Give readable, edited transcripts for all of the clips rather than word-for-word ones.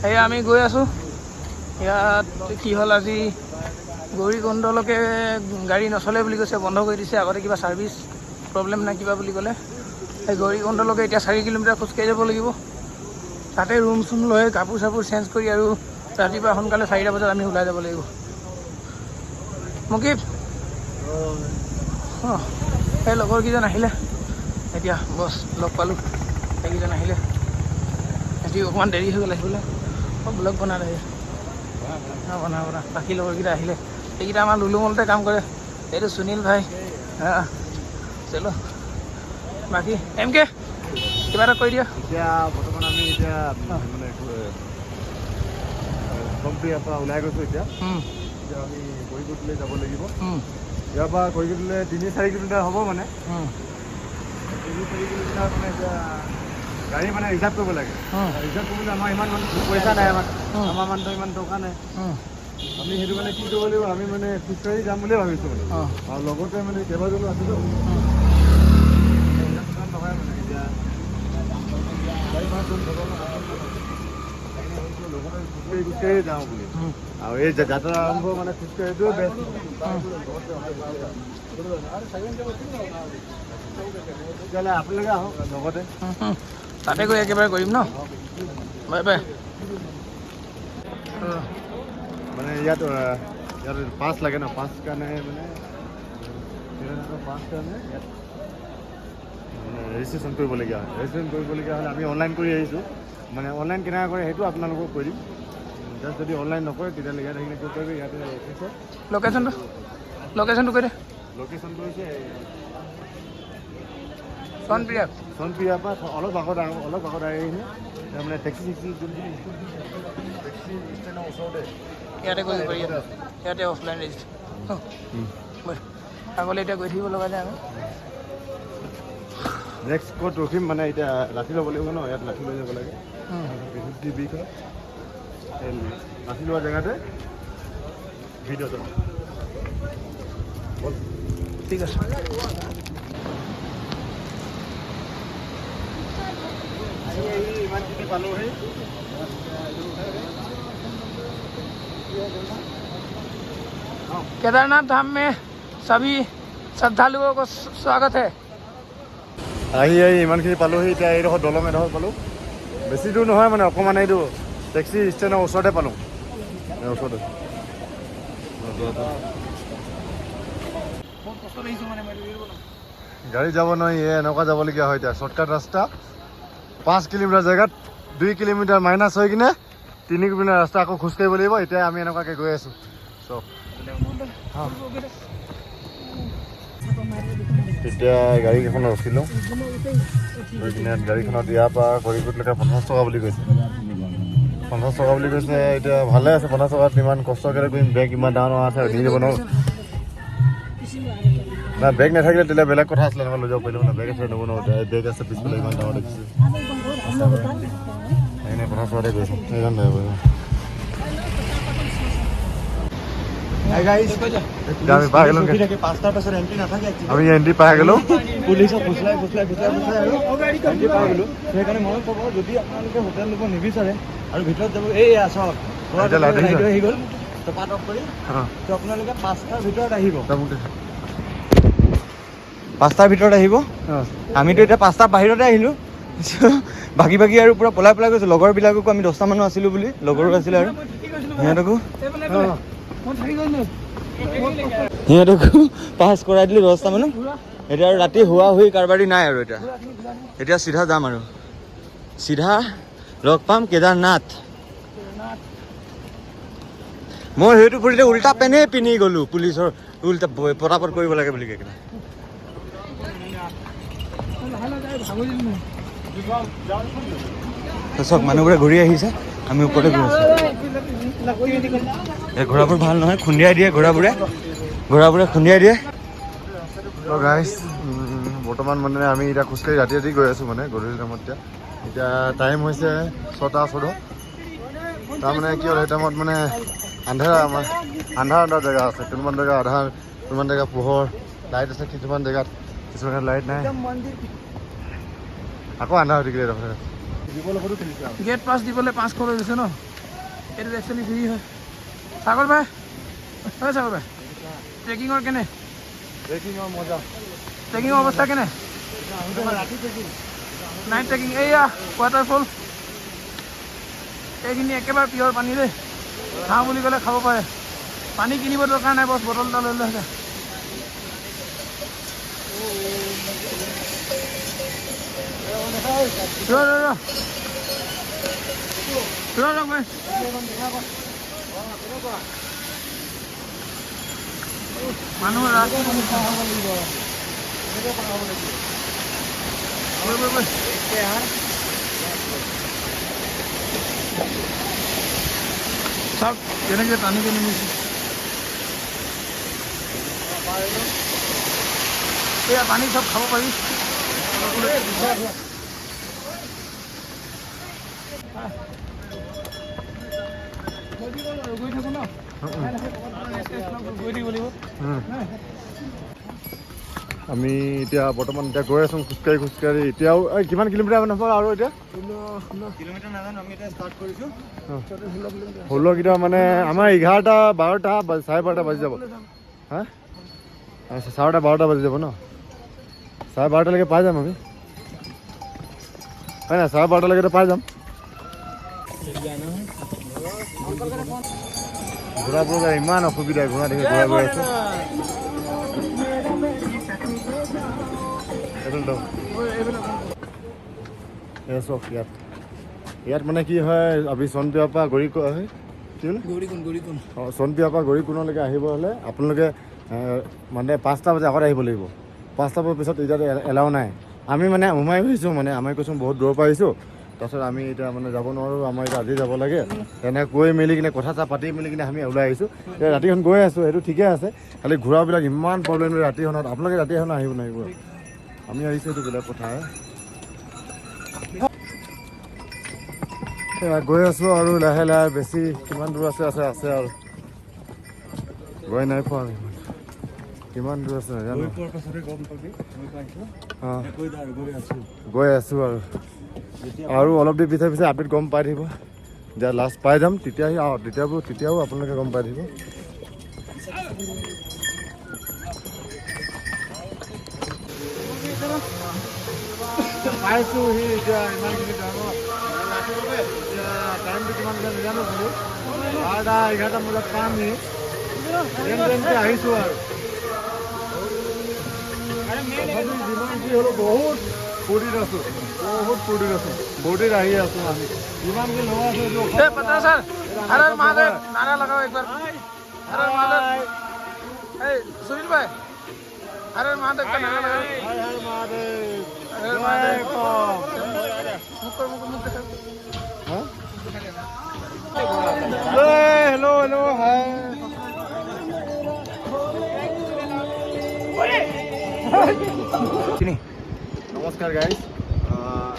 এয়া আমি গৈ আছোঁ। ইয়াত কি হ'ল আজি গৌৰীকুণ্ডলৈকে গাড়ী নচলে বুলি কৈছে, বন্ধ কৰি দিছে। আগতে কিবা ছাৰ্ভিচ প্ৰব্লেম নাই কিবা বুলি ক'লে। এই গৌৰীকুণ্ডলৈকে এতিয়া 4 কিলোমিটাৰ খোজকাঢ়ি যাব লাগিব। তাতে ৰুম চুম লৈ কাপোৰ চাপোৰ চেঞ্জ কৰি আৰু ৰাতিপুৱা সোনকালে 4টা বজাত আমি ওলাই যাব লাগিব। মুকিব অঁ সেই লগৰকেইজন আহিলে, এতিয়া বছ লগ পালোঁ। সেইকেইজন আহিলে, আজি অকণমান দেৰি হৈ গ'ল আহিবলৈ। ব্লগ বনালে বনা বাকী লগৰকেইটা আহিলে। এইকেইটা আমাৰ লুলুমলতে কাম কৰে। এইটো সুনীল ভাই। চলো বাকী এম কে কিবা এটা কৰি দিয়া। এতিয়া বৰ্তমান আমি এতিয়া মানে কমপ্লিটৰ পৰা ওলাই গৈছোঁ। এতিয়া আমি কৰিগুটিলৈ যাব লাগিব। ইয়াৰ পৰা কৰিগুটিলৈ 3-4 কিলোমিটাৰ হ'ব মানে। 3-4 কিলোমিটাৰ মানে এতিয়া গাড়ী মানে ৰিজাৰ্ভ কৰিব লাগে। ৰিজাৰ্ভ কৰিবলৈ আমাৰ ইমান পইচা নাই, আমাৰ মানুহটো ইমান টকা নাই। আমি সেইটো মানে কি কৰিব লাগিব, আমি মানে খোজকাঢ়ি যাম বুলিয়ে ভাবিছোঁ মানে। আৰু লগতে মানে কেইবাজনো আছিলোঁ নহয় মানে এতিয়া খোজকাঢ়ি যাওঁ বুলি। আৰু এই যাত্ৰা আৰম্ভ মানে খোজকাঢ়িটোৱে বেষ্ট। তেতিয়াহ'লে আপোনালোকে আহক লগতে, তাতে গৈ একেবাৰে কৰিম ন। Bye bye. মানে ইয়াত পাছ লাগে ন, পাছ কাৰণে মানে পাছ কাৰণে ইয়াত মানে ৰেজিষ্ট্ৰেশ্যন কৰিবলগীয়া হয়। ৰেজিষ্ট্ৰেশ্যন কৰিবলগীয়া হ'লে আমি অনলাইন কৰি আহিছোঁ। মানে অনলাইন কেনেকৈ কৰে সেইটো আপোনালোকক কৈ দিম। জাষ্ট যদি অনলাইন নকৰে তেতিয়াহ'লে ইয়াত আহিলে ক'ত কৰিবি, ইয়াতে অফিচত লোকেশ্যনটো কৈ দে। লোকেশ্যনটো হৈছে চনপ্ৰিয়াৰ পৰা অলপ আগত আহিলে তাৰমানে টেক্সি ষ্টেণ্ডৰ ওচৰতে ইয়াতে গৈ কৰি ইয়াতে অফলাইন ৰেজিষ্ট্ৰেশ্যন আগলৈ এতিয়া গৈ থাকিব লগা যায়। আমি নেক্সট ক'ত ৰখিম মানে এতিয়া ৰাতি ল'ব লাগিব ন, ইয়াত ৰাতি লৈ যাব লাগে। ৰাতি লোৱা জেগাতে ভিডিঅ' যাম। ঠিক আছে। इमानखिनि पालोহি। केदारनाथ धाम में सभी श्रद्धालुओं को स्वागत है। আহি ইমানখিনি পালোহি। এতিয়া এইডোখৰ দলং এডোখৰ পালোঁ। বেছি দূৰ নহয় মানে অকণমান এইটো টেক্সি ষ্টেণ্ডৰ ওচৰতে পালোঁ। ওচৰতে গাড়ী যাব নোৱাৰি, এনেকুৱা যাবলগীয়া হয়। এতিয়া শ্বৰ্টকাট ৰাস্তা 5 কিলোমিটাৰ জেগাত 2 কিলোমিটাৰ মাইনাছ হৈ কিনে 3 কিলোমিটাৰ ৰাস্তা আকৌ খোজকাঢ়িব লাগিব। এতিয়া আমি এনেকুৱাকৈ গৈ আছোঁ। চব এতিয়া গাড়ীকেইখনত ৰখিলোঁ। গৈ কিনে গাড়ীখনত ইয়াৰ পৰা কৰিগুটিলৈকে 50 টকা বুলি কৈছে। 50 টকা বুলি কৈছে। এতিয়া ভালে আছে 50 টকাত। ইমান কষ্টকৈ কৰিম, বেগ ইমান ডাঙৰ আছে দি যাব নোৱাৰোঁ। না বেগ নাথাকিলে তেতিয়া বেলেগ কথা আছিলে, এনেকুৱা লৈ যাব পাৰিলোঁ মানে। বেগ আছে ল'ব নোৱাৰোঁ। বেগ আছে পিছফালে ইমান ডাঙৰ দেখিছোঁ। সেইকাৰণে 50 টকাতে গৈছোঁ। সেইকাৰণে আমি এণ্ট্ৰি পাই গ'লোঁ। পুলিচক ফুচলাই আৰু এণ্ট্ৰি পাই গ'লোঁ। সেইকাৰণে মই ক'ব, যদি আপোনালোকে হোটেল ল'ব নিবিচাৰে আৰু ভিতৰত যাব, এই চাওক আহি গ'ল টপাট অফ কৰি, তো আপোনালোকে 5টাৰ ভিতৰত আহিব। 5টাৰ ভিতৰত আহিব। আমিতো এতিয়া 5টাৰ বাহিৰতে আহিলোঁ। বাকী আৰু পূৰা পলাই গৈছোঁ। লগৰবিলাককো আমি 10টা মানুহ আছিলোঁ বুলি, লগৰো আছিলে আৰু সিহঁতকো পাছ কৰাই দিলোঁ 10টা মানুহ। এতিয়া আৰু ৰাতি হুৱাহুই কাৰবাৰী নাই আৰু এতিয়া চিধা যাম আৰু চিধা লগ পাম কেদাৰনাথ। মই সেইটো ফুৰিলে উল্টা পেনে পিন্ধি গ'লোঁ, পুলিচৰ উল্টা পটাপট কৰিব লাগে বুলি কৈ। চব মানুহবোৰে ঘূৰি আহিছে, আমি ওপৰতে গৈ আছোঁ। এই ঘোঁৰাবোৰ ভাল নহয়, খুন্দিয়াই দিয়ে ঘোঁৰাবোৰে খুন্দিয়াই দিয়ে। গাইছ বৰ্তমান মানে আমি এতিয়া খোজকাঢ়ি ৰাতি গৈ আছোঁ মানে গধূলি টাইমত। এতিয়া টাইম হৈছে 6টা 14। তাৰমানে কি হ'ল, সেই টাইমত মানে আন্ধাৰ জেগা আছে। কিছুমান জেগা আন্ধাৰ, কিছুমান জেগা পোহৰ লাইট আছে, কিছুমান জেগাত লাইট নাই। আকৌ আন্ধাৰ হৈ থাকিলে দিবলৈ সৰু খেলিছে আৰু গেট পাছ দিবলৈ 500 লৈ লৈছে ন এইটো একচুৱেলি ফ্ৰী হয় সাগৰ ভাই হয় সাগৰ ভাই ট্ৰেকিঙৰ কেনে ট্ৰেকিঙৰ মজা ট্ৰেকিঙৰ অৱস্থা কেনে ৰাতি ট্ৰেকিং নাইট ট্ৰেকিং এইয়া ৱাটাৰফল এইখিনি একেবাৰে পিয়ৰ পানী দেই খাওঁ বুলি ক'লে খাব পাৰে পানী কিনিব দৰকাৰ নাই বছ বটল এটা লৈ লৈ আছে মানুহৰ চব যেনেকৈ টানি কিনি নিছে এয়া পানী চব খাব পাৰি গৈ থাকোঁ ন গৈ থাকিব লাগিব আমি এতিয়া বৰ্তমান এতিয়া গৈ আছোঁ খোজকাঢ়ি এতিয়াও কিমান কিলোমিটাৰ মান হ'ব আৰু এতিয়া কিলোমিটাৰ নাজানো আমি এতিয়া ষ্টাৰ্ট কৰিছোঁ 16 কিলোমিটাৰ মানে আমাৰ 11টা 12টা 12:30 বাজি যাব হা আচ্ছা 12:30 বাজি যাব ন 12:30লৈকে পাই যাম আমি হয় না 12:30লৈকে পাই যাম ঘোঁৰাবোৰ ইমান অসুবিধা ঘোঁৰা দেখি ঘোঁৰা গৈ আছে ইয়াত মানে কি হয় আমি চনপিয়াৰ পৰা চনপিয়াৰ পৰা গৌৰীকুণ্ডলৈকে আহিব হ'লে আপোনালোকে মানে 5টা বজাৰ আগত আহিব লাগিব 5টা বজাৰ পিছত এতিয়া এলাও নাই আমি মানে সোমাই আহিছোঁ মানে আমি কৈছোঁ বহুত দূৰৰ পৰা আহিছোঁ তাৰপিছত আমি এতিয়া মানে যাব নোৱাৰোঁ আমাৰ এতিয়া আজি যাব লাগে তেনেকৈ কৈ মেলি কিনে কথা পাতি মেলি কিনে আমি ওলাই আহিছোঁ এতিয়া ৰাতিখন গৈ আছোঁ সেইটো ঠিকে আছে খালি ঘোঁৰাবিলাক ইমান প্ৰব্লেম ৰাতিখনত আপোনালোকে ৰাতিখন আহিব নোৱাৰিব আমি আহিছোঁ এইটো বেলেগ কথা গৈ আছোঁ আৰু লাহে লাহে বেছি কিমান দূৰ আছে আৰু গৈ নাই পোৱা আমি কিমান দূৰ আছে নাজানো গৈ আছোঁ আৰু অলপ দেৰি পিছে আপডেট গম পাই থাকিব যেতিয়া লাষ্ট পাই যাম তেতিয়াও আপোনালোকে গম পাই থাকিব পাইছোঁ সি এতিয়া ইমানখিনি টাইমটো কিমান নাজানো বোলো 11টা বজাত পামহি আহিছোঁ আৰু যিমান যি হ'লেও বহুত ফূৰ্তিত আছোঁ ফূৰ্তিত আহি আছোঁ আমি যিমান যি লগা আছে पता सर हर हर महादेव नारा लगाओ एक बार हर हर महादेव सुनील भाई हर हर महादेव का नारा लगाओ हर हर महादेव हेलो हाय নমস্কাৰ গাইজ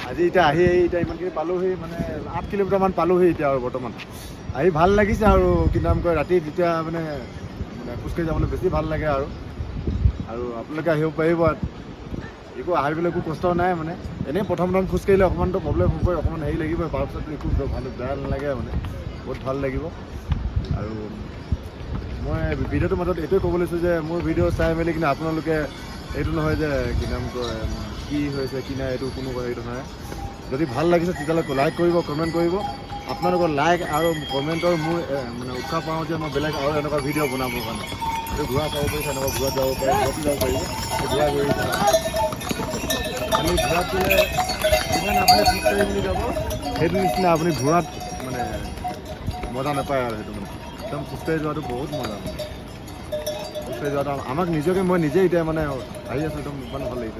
আজি এতিয়া ইমানখিনি পালোহি মানে 8 কিলোমিটাৰমান পালোহি এতিয়া আৰু বৰ্তমান আহি ভাল লাগিছে আৰু কি নাম কয় ৰাতি যেতিয়া মানে খোজকাঢ়ি যাবলৈ বেছি ভাল লাগে আৰু আপোনালোকে আহিব পাৰিব একো আহিবলৈ একো কষ্ট নাই মানে এনেই প্ৰথম খোজকাঢ়িলে অকণমানতো প্ৰব্লেম হ'বই অকণমান হেৰি লাগিবই তাৰপিছত একো ভাল বেয়া নালাগে মানে বহুত ভাল লাগিব আৰু মই ভিডিঅ'টোৰ মাজত এইটোৱে ক'ব লৈছোঁ যে মোৰ ভিডিঅ' চাই মেলি কিনে আপোনালোকে এইটো নহয় যে কি নাম কয় কি হৈছে কি নাই এইটো কোনো হেৰিটো নহয় যদি ভাল লাগিছে তেতিয়াহ'লে লাইক কৰিব কমেণ্ট কৰিব আপোনালোকৰ লাইক আৰু কমেণ্টৰ মোৰ মানে উৎসাহ পাওঁ যে মই বেলেগ আৰু এনেকুৱা ভিডিঅ' বনাবৰ কাৰণে এইটো ঘূৰা চাব পাৰিছে এনেকুৱা ঘূৰাত যাব পাৰে ঘূৰাত যাব পাৰিব ঘূৰা কৰি খালি ঘূৰাত গ'লে যিমান আপুনি খোজকাঢ়ি মেলি যাব সেইটো নিচিনা আপুনি ঘূৰাত মানে মজা নাপায় আৰু সেইটো মানে একদম খোজকাঢ়ি যোৱাটো বহুত মজা মানে খোজকাঢ়ি যোৱাটো আমাক নিজকে মই নিজে এতিয়া মানে আহি আছোঁ একদম ইমান ভাল লাগিছে